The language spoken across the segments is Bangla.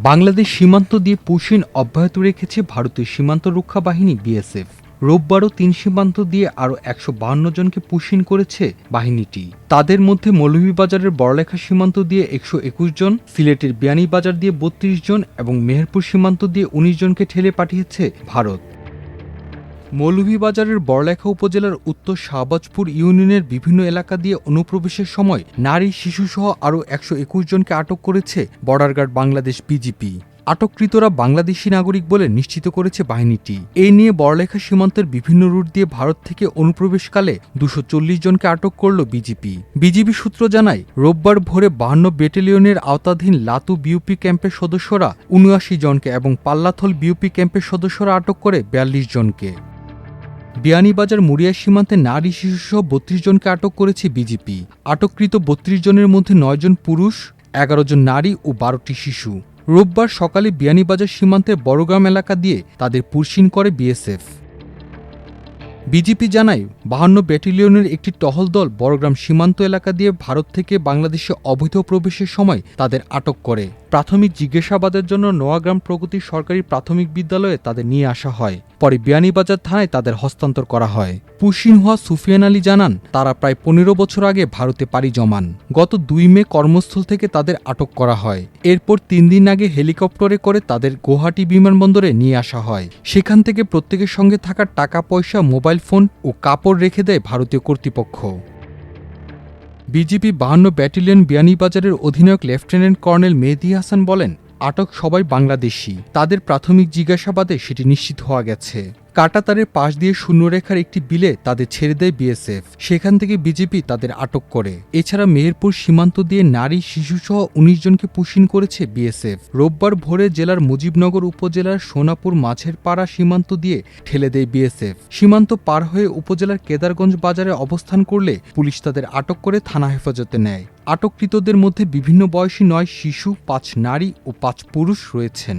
বাংলাদেশ সীমান্ত দিয়ে পুশিন অব্যাহত রেখেছে ভারতীয় সীমান্ত রক্ষা বাহিনী বিএসএফ। রোববারও ৩ সীমান্ত দিয়ে আরও ১৫২ জনকে পুশিন করেছে বাহিনীটি। তাদের মধ্যে মৌলভীবাজারের বড়লেখা সীমান্ত দিয়ে ১২১ জন, সিলেটের বিয়ানীবাজার দিয়ে ৩২ জন এবং মেহেরপুর সীমান্ত দিয়ে ১৯ জনকে ঠেলে পাঠিয়েছে ভারত। মৌলভীবাজারের বড়লেখা উপজেলার উত্তর শাহবাজপুর ইউনিয়নের বিভিন্ন এলাকা দিয়ে অনুপ্রবেশের সময় নারী, শিশুসহ আরও ১২১ জনকে আটক করেছে বর্ডার গার্ড বাংলাদেশ বিজিপি। আটককৃতরা বাংলাদেশি নাগরিক বলে নিশ্চিত করেছে বাহিনীটি। এই নিয়ে বড়লেখা সীমান্তের বিভিন্ন রুট দিয়ে ভারত থেকে অনুপ্রবেশকালে ২৪০ জনকে আটক করল বিজিপি। বিজিবি সূত্র জানায়, রোববার ভোরে ৫২ ব্যাটালিয়নের আওতাধীন লাতু বিউপি ক্যাম্পের সদস্যরা ৭৯ জনকে এবং পাল্লাথল বিউপি ক্যাম্পের সদস্যরা আটক করে ৪২ জনকে। বিয়ানীবাজার মুড়িয়া সীমান্তে নারী, শিশুসহ ৩২ জনকে আটক করেছে বিজিপি। আটককৃত ৩২ জনের মধ্যে ৯ জন পুরুষ, ১১ জন নারী ও ১২টি শিশু। রোববার সকালে বিয়ানীবাজার সীমান্তের বড়গ্রাম এলাকা দিয়ে তাদের পুশিন করে বিএসএফ। বিজিপি জানায়, ৫২ ব্যাটালিয়নের একটি টহল দল বড়গ্রাম সীমান্ত এলাকা দিয়ে ভারত থেকে বাংলাদেশে অবৈধ প্রবেশের সময় তাদের আটক করে। প্রাথমিক জিজ্ঞাসাবাদের জন্য নোয়াগ্রাম প্রগতি সরকারি প্রাথমিক বিদ্যালয়ে তাদের নিয়ে আসা হয়। পরে বিয়ানীবাজার থানায় তাদের হস্তান্তর করা হয়। পুশিন হওয়া সুফিয়ান আলী জানান, তারা প্রায় ১৫ বছর আগে ভারতে পাড়ি জমান। গত ২ মে কর্মস্থল থেকে তাদের আটক করা হয়। এরপর ৩ দিন আগে হেলিকপ্টারে করে তাদের গুয়াহাটি বিমানবন্দরে নিয়ে আসা হয়। সেখান থেকে প্রত্যেকের সঙ্গে থাকা টাকা পয়সা, মোবাইল ফোন ও কাপড় রেখে দেয় ভারতীয় কর্তৃপক্ষ। বিজিবি ৫২ ব্যাটালিয়ন বিয়ানীবাজারের অধিনায়ক লেফটেন্যান্ট কর্নেল মেহেদী হাসান বলেন, আটক সবাই বাংলাদেশি। তাদের প্রাথমিক জিজ্ঞাসাবাদে সেটি নিশ্চিত হওয়া গেছে। কাঁটাতারের পাশ দিয়ে শূন্যরেখার একটি বিলে তাদের ছেড়ে দেয় বিএসএফ। সেখান থেকে বিজেপি তাদের আটক করে। এছাড়া মেহেরপুর সীমান্ত দিয়ে নারী, শিশুসহ ১৯ জনকে পুশিন করেছে বিএসএফ। রোববার ভোরে জেলার মুজিবনগর উপজেলার সোনাপুর মাছের পাড়া সীমান্ত দিয়ে ঠেলে দেয় বিএসএফ। সীমান্ত পার হয়ে উপজেলার কেদারগঞ্জ বাজারে অবস্থান করলে পুলিশ তাদের আটক করে থানা হেফাজতে নেয়। আটককৃতদের মধ্যে বিভিন্ন বয়সী ৯ শিশু, ৫ নারী ও ৫ পুরুষ রয়েছেন।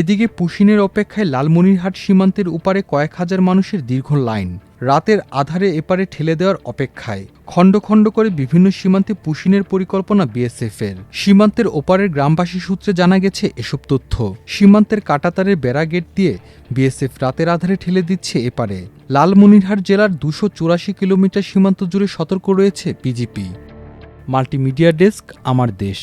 এদিকে পুশিনের অপেক্ষায় লালমনিরহাট সীমান্তের উপারে কয়েক হাজার মানুষের দীর্ঘ লাইন। রাতের আধারে এপারে ঠেলে দেওয়ার অপেক্ষায় খণ্ড খণ্ড করে বিভিন্ন সীমান্তে পুশিনের পরিকল্পনা বিএসএফের। সীমান্তের ওপারের গ্রামবাসী সূত্রে জানা গেছে এসব তথ্য। সীমান্তের কাঁটাতারের বেড়া গেট দিয়ে বিএসএফ রাতের আধারে ঠেলে দিচ্ছে এপারে। লালমনিরহাট জেলার ২৮৪ কিলোমিটার সীমান্ত জুড়ে সতর্ক রয়েছে বিজিপি। মাল্টিমিডিয়া ডেস্ক, আমার দেশ।